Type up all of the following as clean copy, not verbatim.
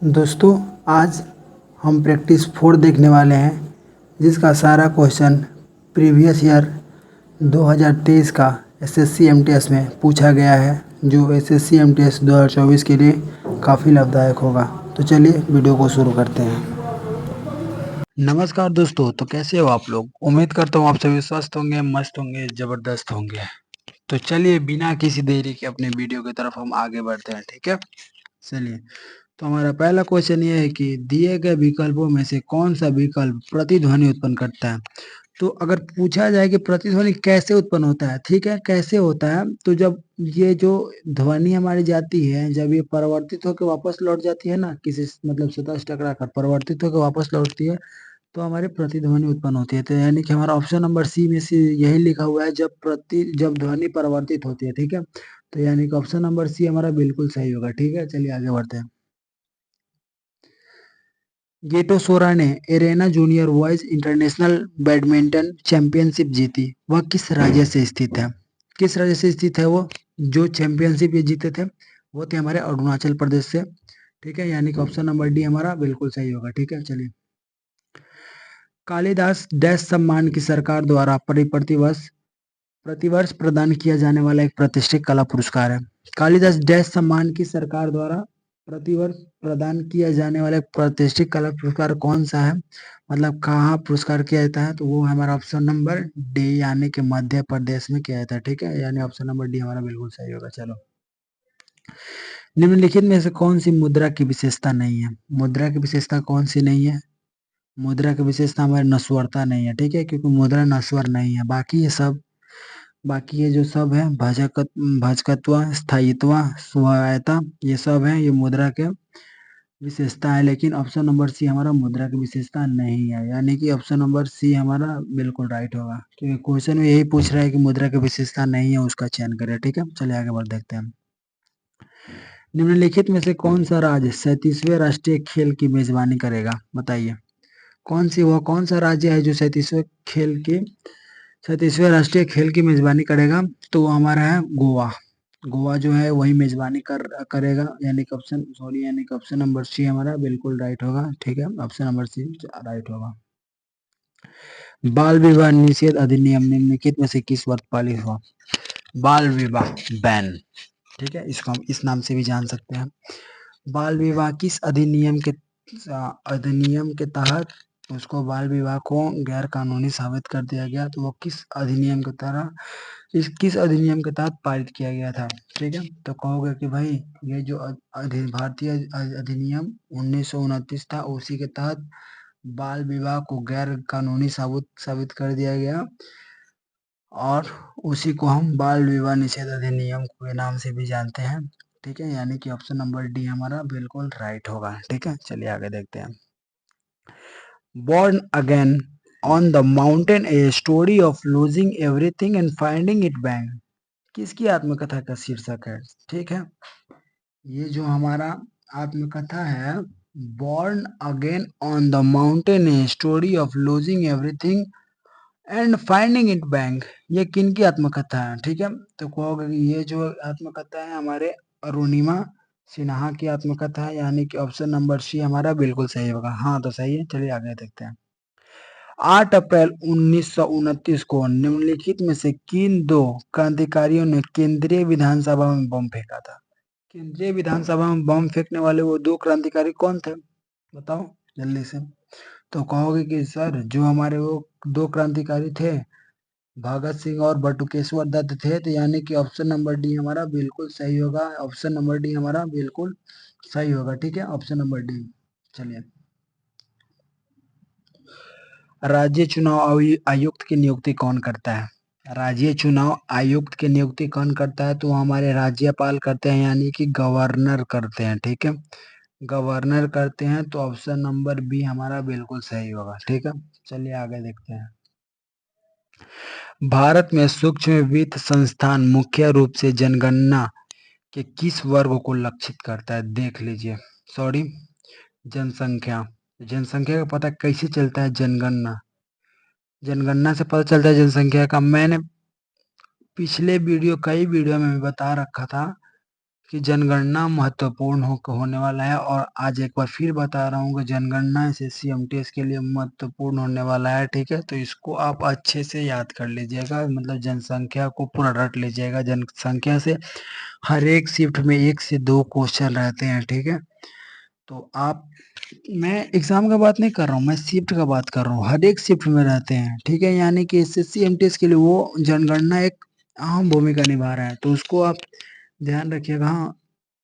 दोस्तों, आज हम प्रैक्टिस 4 देखने वाले हैं, जिसका सारा क्वेश्चन प्रीवियस ईयर 2023 का एसएससी एमटीएस में पूछा गया है, जो एसएससी एमटीएस 2024 के लिए काफ़ी लाभदायक होगा। तो चलिए वीडियो को शुरू करते हैं। नमस्कार दोस्तों, तो कैसे हो आप लोग? उम्मीद करता हूँ आप सभी स्वस्थ होंगे, मस्त होंगे, ज़बरदस्त होंगे। तो चलिए बिना किसी देरी के अपने वीडियो की तरफ हम आगे बढ़ते हैं, ठीक है? चलिए, तो हमारा पहला क्वेश्चन ये है कि दिए गए विकल्पों में से कौन सा विकल्प प्रतिध्वनि उत्पन्न करता है। तो अगर पूछा जाए कि प्रतिध्वनि कैसे उत्पन्न होता है, ठीक है, कैसे होता है, तो जब ये जो ध्वनि हमारी जाती है, जब ये परिवर्तित होकर वापस लौट जाती है ना, किसी मतलब सतह से टकरा कर परिवर्तित होकर वापस लौटती है, तो हमारी प्रतिध्वनि उत्पन्न होती है। तो यानी कि हमारा ऑप्शन नंबर सी में से यही लिखा हुआ है, जब ध्वनि परिवर्तित होती है, ठीक है। तो यानी कि ऑप्शन नंबर सी हमारा बिल्कुल सही होगा, ठीक है। चलिए आगे बढ़ते हैं। गेटो सोरा ने arena junior boys international badminton championship जीती, वह किस राज्य से स्थित है? किस राज्य से स्थित है वो? जो चैंपियनशिप ये जीते थे वो थे हमारे अरुणाचल प्रदेश से, ठीक है। यानी कि ऑप्शन नंबर डी हमारा बिल्कुल सही होगा, ठीक है। चलिए, कालिदास डैश सम्मान की सरकार द्वारा प्रतिवर्ष प्रदान किया जाने वाला एक प्रतिष्ठित कला पुरस्कार है। कालिदास डैश सम्मान की सरकार द्वारा प्रतिवर्ष प्रदान किया जाने वाला एक प्रतिष्ठित कला पुरस्कार कौन सा है, मतलब कहाँ पुरस्कार किया जाता है? तो वो हमारा ऑप्शन नंबर डी, यानी कि मध्य प्रदेश में किया जाता है, ठीक है। यानी ऑप्शन नंबर डी हमारा बिल्कुल सही होगा। चलो, निम्नलिखित में से कौन सी मुद्रा की विशेषता नहीं है? मुद्रा की विशेषता कौन सी नहीं है? मुद्रा की विशेषता हमारी नस्वरता नहीं है, ठीक है, क्योंकि मुद्रा नस्वर नहीं है। बाकी ये जो सब है भाजकत्व, स्थायित्व, स्वायत्ता, ये सब है, ये मुद्रा के विशेषता है। लेकिन ऑप्शन नंबर सी हमारा मुद्रा की विशेषता नहीं है, यानी कि ऑप्शन नंबर सी हमारा बिल्कुल राइट होगा, क्योंकि क्वेश्चन में यही पूछ रहा है कि मुद्रा की विशेषता नहीं है, उसका चयन करें, ठीक है। चलिए आगे बढ़ देखते हैं। निम्नलिखित में से कौन सा राज्य 37वें राष्ट्रीय खेल की मेजबानी करेगा? बताइए, कौन सा राज्य है जो 37वें राष्ट्रीय खेल की मेजबानी करेगा? तो वो हमारा है गोवा। गोवा जो है वही मेजबानी करेगा, यानी कि ऑप्शन नंबर सी हमारा बिल्कुल राइट होगा, ठीक है। ऑप्शन नंबर सी राइट होगा। बाल विवाह निषेध अधिनियम निम्नलिखित में से किस वर्ष पारित हुआ? बाल विवाह बैन, ठीक है, इसको हम इस नाम से भी जान सकते हैं। बाल विवाह किस अधिनियम के तहत उसको बाल विवाह को गैर कानूनी साबित कर दिया गया? तो वो किस अधिनियम के तहत पारित किया गया था, ठीक है। तो कहोगे कि भाई ये जो भारतीय अधिनियम 1929 था, उसी के तहत बाल विवाह को गैर कानूनी साबित कर दिया गया, और उसी को हम बाल विवाह निषेध अधिनियम के नाम से भी जानते हैं, ठीक है। यानी कि ऑप्शन नंबर डी हमारा बिल्कुल राइट होगा, ठीक है। चलिए आगे देखते हैं। Born again on the mountain, a story of losing everything and finding it back, किसकी आत्मकथा का शीर्षक है? ठीक है, ये जो हमारा आत्मकथा है, born again on the mountain, a story of losing everything and finding it bank, ये किन की आत्मकथा है? ठीक है, तो कहोगे कि ये जो आत्मकथा है हमारे अरुणिमा सिन्हा की आत्मकथा है, यानी कि ऑप्शन नंबर सी हमारा बिल्कुल सही होगा। हाँ, तो सही है। चलिए आगे देखते हैं। 8 अप्रैल 1929 को निम्नलिखित में से किन दो क्रांतिकारियों ने केंद्रीय विधानसभा में बम फेंका था? केंद्रीय विधानसभा में बम फेंकने वाले वो दो क्रांतिकारी कौन थे? बताओ जल्दी से। तो कहोगे कि सर जो हमारे वो दो क्रांतिकारी थे, भगत सिंह और बटुकेश्वर दत्त थे, तो यानी कि ऑप्शन नंबर डी हमारा बिल्कुल सही होगा। ऑप्शन नंबर डी हमारा बिल्कुल सही होगा, ठीक है, ऑप्शन नंबर डी। चलिए, राज्य चुनाव आयुक्त की नियुक्ति कौन करता है? राज्य चुनाव आयुक्त की नियुक्ति कौन करता है? तो हमारे राज्यपाल करते हैं, यानी कि गवर्नर करते हैं, ठीक है, गवर्नर करते हैं। तो ऑप्शन नंबर बी हमारा बिल्कुल सही होगा, ठीक है। चलिए आगे देखते हैं। भारत में सूक्ष्म वित्त संस्थान मुख्य रूप से जनगणना के किस वर्ग को लक्षित करता है? देख लीजिए, सॉरी, जनसंख्या। जनसंख्या का पता कैसे चलता है? जनगणना से पता चलता है जनसंख्या का। मैंने पिछले कई वीडियो में बता रखा था कि जनगणना महत्वपूर्ण होने वाला है, और आज एक बार फिर बता रहा हूँ कि जनगणना एसएससी एमटीएस के लिए महत्वपूर्ण होने वाला है। ठीक है, तो इसको आप अच्छे से याद कर लीजिएगा, मतलब जनसंख्या को पूरा रट लीजिएगा। जनसंख्या से हर एक शिफ्ट में 1 से 2 क्वेश्चन रहते हैं। ठीक है, तो आप, मैं एग्जाम का बात नहीं कर रहा हूँ, मैं शिफ्ट का बात कर रहा हूँ, हर एक शिफ्ट में रहते हैं। ठीक है, यानी कि एसएससी एमटीएस के लिए वो जनगणना एक अहम भूमिका निभा रहा है, तो उसको आप ध्यान रखिएगा। हाँ,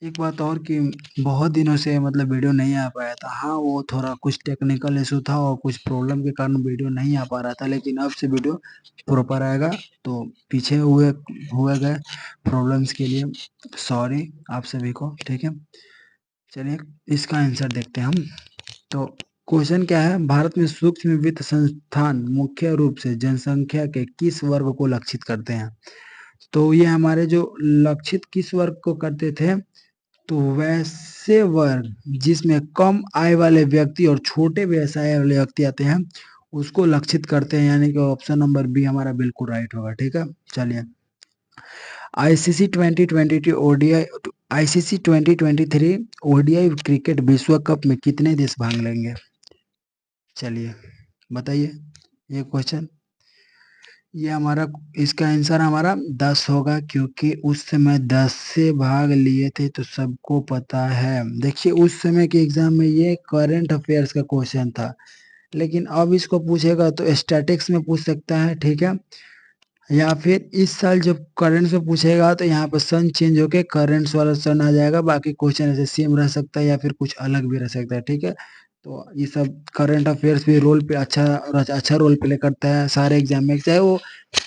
एक बात और कि बहुत दिनों से मतलब वीडियो नहीं आ पाया था। हाँ, वो थोड़ा कुछ टेक्निकल इशू था और कुछ प्रॉब्लम के कारण वीडियो नहीं आ पा रहा था, लेकिन अब से वीडियो प्रॉपर आएगा। तो पीछे हुए गए प्रॉब्लम्स के लिए सॉरी आप सभी को। ठीक है, चलिए इसका आंसर देखते हैं हम। तो क्वेश्चन क्या है, भारत में सूक्ष्म वित्त संस्थान मुख्य रूप से जनसंख्या के किस वर्ग को लक्षित करते हैं? तो ये हमारे जो लक्षित किस वर्ग को करते थे, तो वैसे वर्ग जिसमें कम आय वाले व्यक्ति और छोटे व्यवसाय वाले व्यक्ति आते हैं, उसको लक्षित करते हैं, यानी कि ऑप्शन नंबर बी हमारा बिल्कुल राइट होगा। ठीक है, चलिए ICC 2022 ODI ICC 2023 ODI cricket विश्व कप में कितने देश भाग लेंगे? चलिए बताइए ये क्वेश्चन। ये हमारा, इसका आंसर हमारा 10 होगा, क्योंकि उस समय 10 से भाग लिए थे, तो सबको पता है। देखिए उस समय के एग्जाम में ये करंट अफेयर्स का क्वेश्चन था, लेकिन अब इसको पूछेगा तो स्टैटिक्स में पूछ सकता है। ठीक है, या फिर इस साल जब करंट से पूछेगा तो यहाँ पर सन चेंज होके करंट्स वाला सन आ जाएगा, बाकी क्वेश्चन ऐसे सेम रह सकता है या फिर कुछ अलग भी रह सकता है। ठीक है, तो ये सब करंट अफेयर्स भी रोल पे अच्छा रोल प्ले करता है सारे एग्जाम में, चाहे वो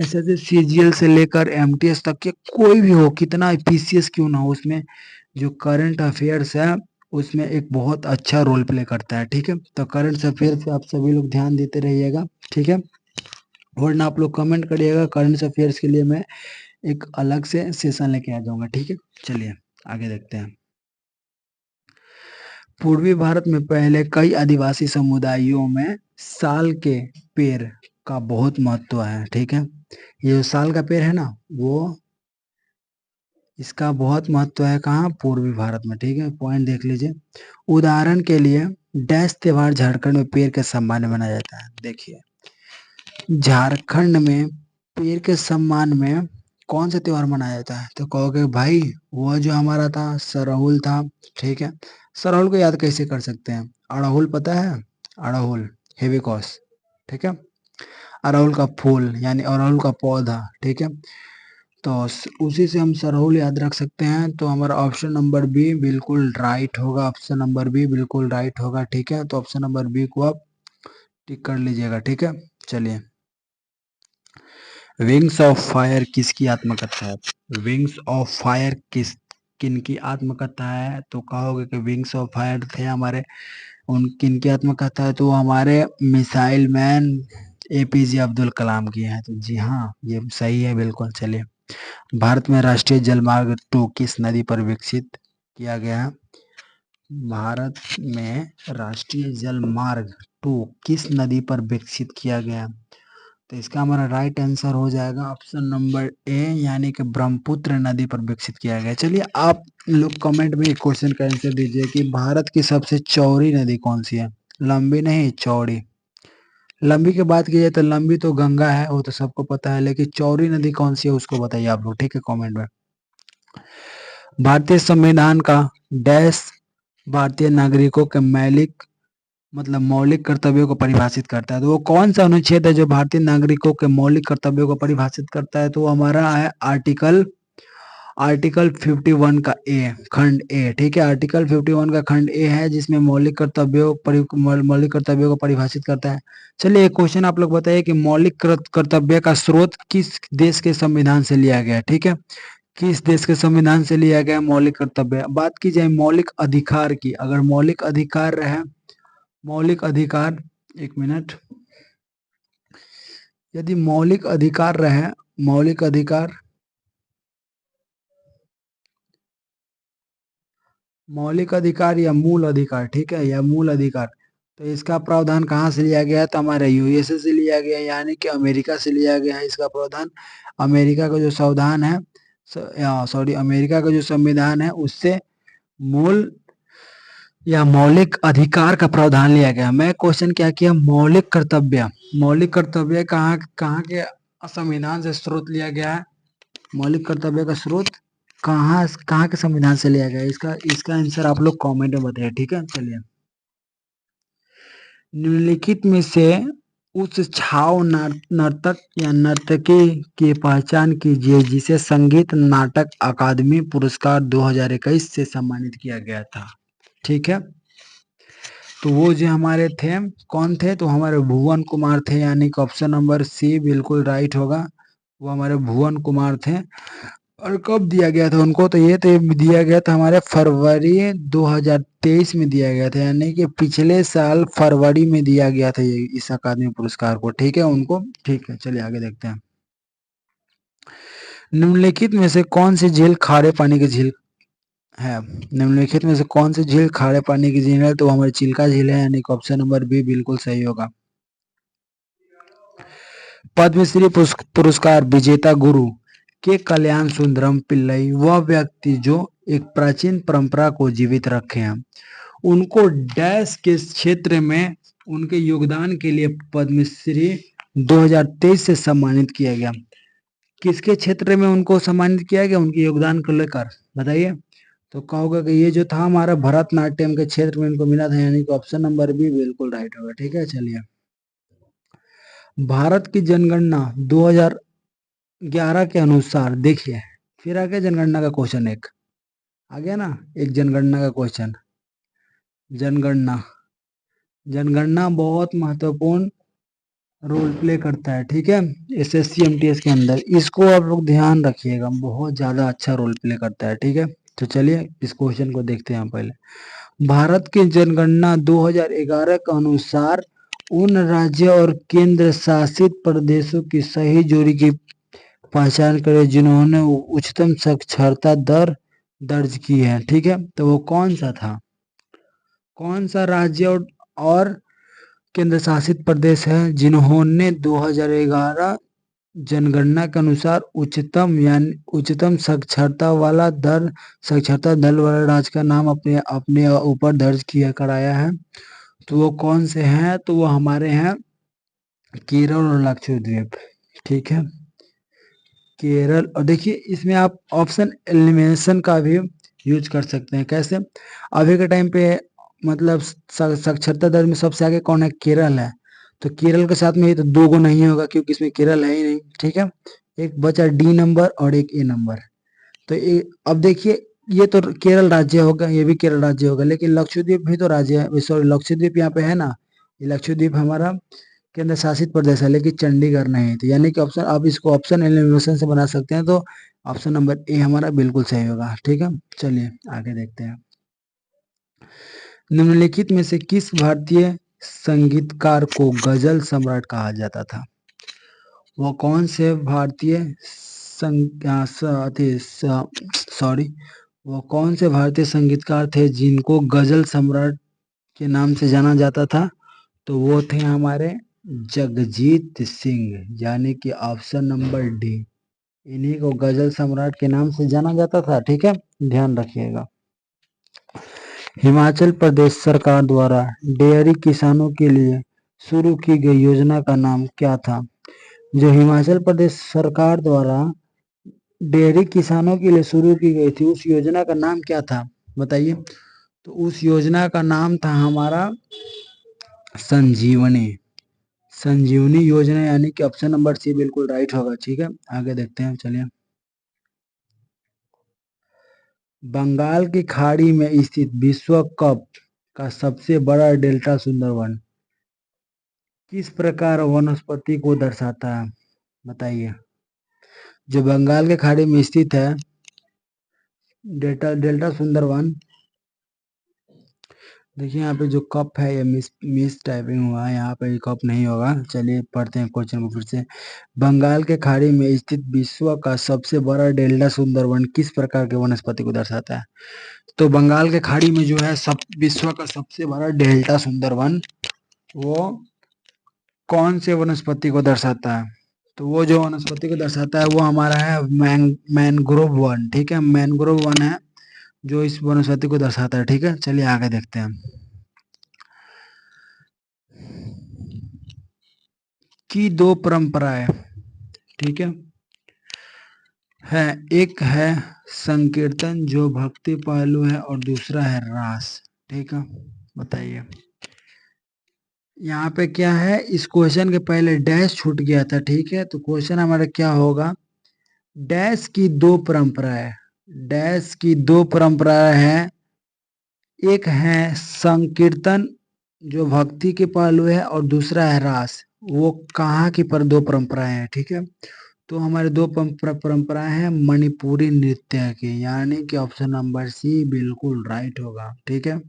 ऐसे सीजीएल से लेकर एमटीएस तक के कोई भी हो, कितना पीसीएस क्यों ना हो, उसमें जो करंट अफेयर्स है उसमें एक बहुत अच्छा रोल प्ले करता है। ठीक है, तो करंट अफेयर्स पे आप सभी लोग ध्यान देते रहिएगा। ठीक है, वरना आप लोग कमेंट करिएगा, करंट अफेयर्स के लिए मैं एक अलग से सेशन लेके आ जाऊंगा। ठीक है, चलिए आगे देखते हैं। पूर्वी भारत में पहले कई आदिवासी समुदायों में साल के पेड़ का बहुत महत्व है। ठीक है, ये जो साल का पेड़ है ना, वो इसका बहुत महत्व है कहाँ, पूर्वी भारत में। ठीक है, पॉइंट देख लीजिए। उदाहरण के लिए डैश त्योहार झारखंड में पेड़ के सम्मान में मनाया जाता है। देखिए झारखंड में पेड़ के सम्मान में कौन सा त्योहार मनाया जाता है, तो कहोगे भाई वो जो हमारा था सरहुल था। ठीक है, सरहुल को याद कैसे कर सकते हैं, अड़हुल पता है, अड़हुल हेबिस्कस। ठीक है, अड़हुल का फूल यानी अड़हुल का पौधा। ठीक है, तो उसी से हम सरहुल याद रख सकते हैं, तो हमारा ऑप्शन नंबर बी बिल्कुल राइट होगा, ऑप्शन नंबर बी बिल्कुल राइट होगा। ठीक है, तो ऑप्शन नंबर बी को आप टिक कर लीजिएगा। ठीक है, चलिए विंग्स ऑफ फायर किसकी आत्मकथा है? विंग्स ऑफ फायर किनकी आत्मकथा है, तो कहोगे कि विंग्स ऑफ फायर थे हमारे, उन किनकी आत्मकथा है, तो हमारे missile man APJ Abdul Kalam की है। तो जी हाँ, ये सही है बिल्कुल। चलिए भारत में राष्ट्रीय जलमार्ग 2 किस नदी पर विकसित किया गया है? भारत में राष्ट्रीय जलमार्ग 2 किस नदी पर विकसित किया गया? तो इसका हमारा राइट आंसर हो जाएगा ऑप्शन नंबर ए, यानी कि ब्रह्मपुत्र नदी पर विकसित किया गया। चलिए आप लोग कमेंट में एक क्वेश्चन का आंसर दीजिए कि भारत की सबसे चौड़ी नदी कौन सी है? लंबी नहीं, चौड़ी। लंबी की बात की जाए तो लंबी तो गंगा है, वो तो सबको पता है, लेकिन चौड़ी नदी कौन सी है उसको बताइए आप लोग। ठीक है, कमेंट में। भारतीय संविधान का डैश भारतीय नागरिकों के मौलिक कर्तव्यों को परिभाषित करता है, तो वो कौन सा अनुच्छेद है जो भारतीय नागरिकों के मौलिक कर्तव्यों को परिभाषित करता है? तो वो हमारा है आर्टिकल आर्टिकल 51 का ए, खंड ए। ठीक है, आर्टिकल 51 का खंड ए है, जिसमें मौलिक कर्तव्यों को परिभाषित करता है। चलिए एक क्वेश्चन आप लोग बताइए कि मौलिक कर्तव्य का स्रोत किस देश के संविधान से लिया गया? ठीक है, किस देश के संविधान से लिया गया मौलिक कर्तव्य? बात की जाए मौलिक अधिकार की, अगर मौलिक अधिकार रहे, मौलिक अधिकार, एक मिनट, यदि मौलिक अधिकार रहे, मौलिक अधिकार, मौलिक अधिकार या मूल अधिकार, ठीक है, या मूल अधिकार, तो इसका प्रावधान कहाँ से लिया गया है? तो हमारे यूएसए से लिया गया, यानी कि अमेरिका से लिया गया है इसका प्रावधान। अमेरिका का जो संविधान है, सॉरी, अमेरिका का जो संविधान है उससे मूल या मौलिक अधिकार का प्रावधान लिया गया। मैं क्वेश्चन क्या किया, मौलिक कर्तव्य। मौलिक कर्तव्य कहाँ कहाँ के संविधान से स्रोत लिया गया है? मौलिक कर्तव्य का स्रोत कहाँ कहाँ के संविधान से लिया गया है? इसका इसका आंसर आप लोग कमेंट में बताइए, ठीक है। चलिए, निम्नलिखित में से उस छाव नर्तक या नर्तकी की पहचान कीजिए जिसे संगीत नाटक अकादमी पुरस्कार 2021 से सम्मानित किया गया था। ठीक है, तो वो जो हमारे थे, कौन थे? तो हमारे भुवन कुमार थे, यानी कि ऑप्शन नंबर सी बिल्कुल राइट होगा। वो हमारे भुवन कुमार थे। और कब दिया गया था उनको? तो ये तो दिया गया था हमारे फरवरी 2023 में दिया गया था, यानी कि पिछले साल फरवरी में दिया गया था ये इस अकादमी पुरस्कार को। ठीक है उनको, ठीक है। चलिए आगे देखते हैं। निम्नलिखित में से कौन सी झील खारे पानी की झील है? निम्नलिखित में से कौन सी झील खारे पानी की झील है? तो हमारी चिल्का झील है, यानी कि ऑप्शन नंबर बी बिल्कुल सही होगा। पद्मश्री पुरस्कार विजेता गुरु के कल्याण सुंदरम पिल्लई वह व्यक्ति जो एक प्राचीन परंपरा को जीवित रखे हैं। उनको डैश के क्षेत्र में उनके योगदान के लिए पद्मश्री 2023 से सम्मानित किया गया। किसके क्षेत्र में उनको सम्मानित किया गया? उनके योगदान को लेकर बताइए। तो कहोगे कि ये जो था हमारा भरतनाट्यम के क्षेत्र में इनको मिला था, यानी कि ऑप्शन नंबर बी बिल्कुल राइट होगा। ठीक है, चलिए। भारत की जनगणना 2011 के अनुसार, देखिए फिर आ गया जनगणना का क्वेश्चन, एक आ गया ना, एक जनगणना का क्वेश्चन। जनगणना जनगणना बहुत महत्वपूर्ण रोल प्ले करता है, ठीक है, एसएससी एमटीएस के अंदर। इसको आप लोग ध्यान रखिएगा, बहुत ज्यादा अच्छा रोल प्ले करता है। ठीक है, तो चलिए इस क्वेश्चन को देखते हैं पहले। भारत की जनगणना 2011 के अनुसार उन राज्य और केंद्र शासित प्रदेशों की सही जोड़ी की पहचान करे जिन्होंने उच्चतम साक्षरता दर दर्ज की है। ठीक है, तो वो कौन सा था? कौन सा राज्य और केंद्र शासित प्रदेश है जिन्होंने 2011 जनगणना के अनुसार उच्चतम साक्षरता दल वाला राज्य का नाम अपने अपने ऊपर दर्ज किया कराया है? तो वो कौन से हैं? तो वो हमारे हैं केरल और लक्षद्वीप। ठीक है, केरल। और देखिए इसमें आप ऑप्शन एलिमिनेशन का भी यूज कर सकते हैं। कैसे? अभी के टाइम पे मतलब साक्षरता दर में सबसे आगे कौन है? केरल है। तो केरल के साथ में ये तो दो गो नहीं होगा क्योंकि इसमें केरल है ही नहीं। ठीक है, एक बचा डी नंबर और एक ए नंबर। तो अब देखिए, ये तो केरल राज्य होगा, ये भी केरल राज्य होगा, लेकिन लक्षद्वीप भी तो राज्य है। सॉरी, लक्षद्वीप यहाँ पे है ना, ये लक्षद्वीप हमारा केंद्र शासित प्रदेश है, लेकिन चंडीगढ़ नहीं थी, यानी कि ऑप्शन, आप इसको ऑप्शन एलिमिनेशन से बना सकते हैं। तो ऑप्शन नंबर ए हमारा बिल्कुल सही होगा। ठीक है, चलिए आगे देखते हैं। निम्नलिखित में से किस भारतीय संगीतकार को गजल सम्राट कहा जाता था? वो कौन से भारतीय सॉरी, वो कौन से भारतीय संगीतकार थे जिनको गजल सम्राट के नाम से जाना जाता था? तो वो थे हमारे जगजीत सिंह, यानी कि ऑप्शन नंबर डी। इन्हीं को गजल सम्राट के नाम से जाना जाता था। ठीक है, ध्यान रखिएगा। हिमाचल प्रदेश सरकार द्वारा डेयरी किसानों के लिए शुरू की गई योजना का नाम क्या था? जो हिमाचल प्रदेश सरकार द्वारा डेयरी किसानों के लिए शुरू की गई थी, उस योजना का नाम क्या था? बताइए। तो उस योजना का नाम था हमारा संजीवनी। संजीवनी योजना, यानी कि ऑप्शन नंबर सी बिल्कुल राइट होगा। ठीक है, आगे देखते हैं, चलिए। बंगाल की खाड़ी में स्थित विश्व कप का सबसे बड़ा डेल्टा सुंदरवन किस प्रकार वनस्पति को दर्शाता है? बताइए। जो बंगाल के खाड़ी में स्थित है डेल्टा डेल्टा सुंदरवन, देखिए यहाँ पे जो कप है ये मिस टाइपिंग हुआ है, यहाँ पे कप नहीं होगा। चलिए पढ़ते हैं क्वेश्चन को फिर से। बंगाल के खाड़ी में स्थित विश्व का सबसे बड़ा डेल्टा सुंदरवन किस प्रकार के वनस्पति को दर्शाता है? तो बंगाल के खाड़ी में जो है विश्व का सबसे बड़ा डेल्टा सुंदरवन, वो कौन से वनस्पति को दर्शाता है? तो वो जो वनस्पति को दर्शाता है वो हमारा है मैनग्रोव वन। ठीक है, मैनग्रोव वन है जो इस वनस्पति को दर्शाता है। ठीक है, चलिए आगे देखते हैं कि दो परंपराएं, ठीक है, एक है संकीर्तन जो भक्ति पहलू है और दूसरा है रास। ठीक है, बताइए यहाँ पे क्या है। इस क्वेश्चन के पहले डैश छूट गया था। ठीक है, तो क्वेश्चन हमारा क्या होगा, डैश की दो परंपराएं, डैश की दो परंपराएं हैं, एक है संकीर्तन जो भक्ति के पहलू है और दूसरा है रास। वो कहाँ की पर दो परंपराएं हैं। ठीक है, तो हमारे दो परंपराएं हैं मणिपुरी नृत्य की, यानी कि ऑप्शन नंबर सी बिल्कुल राइट होगा। ठीक है,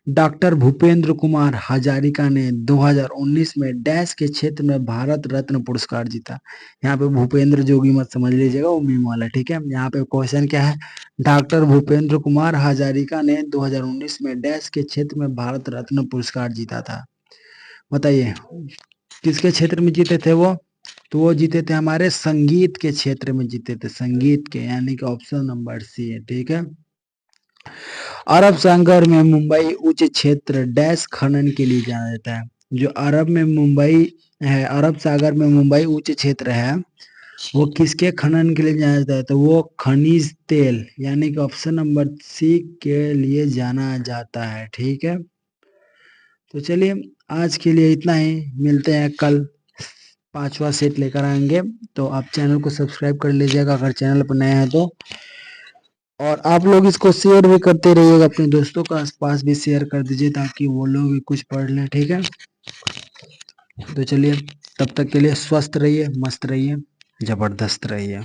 डॉक्टर भूपेंद्र कुमार हजारिका ने 2019 में डैश के क्षेत्र में भारत रत्न पुरस्कार जीता। यहाँ पे भूपेंद्र जोगी मत समझ लीजिएगा, वो मीम वाला। ठीक है, यहाँ पे क्वेश्चन क्या है, डॉक्टर भूपेंद्र कुमार हजारिका ने 2019 में डैश के क्षेत्र में भारत रत्न पुरस्कार जीता था। बताइए किसके क्षेत्र में जीते थे वो, तो वो जीते थे हमारे संगीत के क्षेत्र में जीते थे, संगीत के, यानी कि ऑप्शन नंबर सी है। ठीक है, अरब सागर में मुंबई उच्च क्षेत्र डैश खनन के लिए जाना जाता है। जो अरब में मुंबई है, अरब सागर में मुंबई उच्च क्षेत्र है, वो किसके खनन के लिए जाना जाता है, तो वो खनिज तेल, यानी कि ऑप्शन नंबर सी के लिए जाना जाता है। ठीक है, तो चलिए आज के लिए इतना ही, मिलते हैं कल, पांचवा सेट लेकर आएंगे। तो आप चैनल को सब्सक्राइब कर लीजिएगा अगर चैनल पर नए हैं तो, और आप लोग इसको शेयर भी करते रहिएगा, अपने दोस्तों के आसपास भी शेयर कर दीजिए ताकि वो लोग भी कुछ पढ़ लें। ठीक है, तो चलिए तब तक के लिए स्वस्थ रहिए, मस्त रहिए, जबरदस्त रहिए।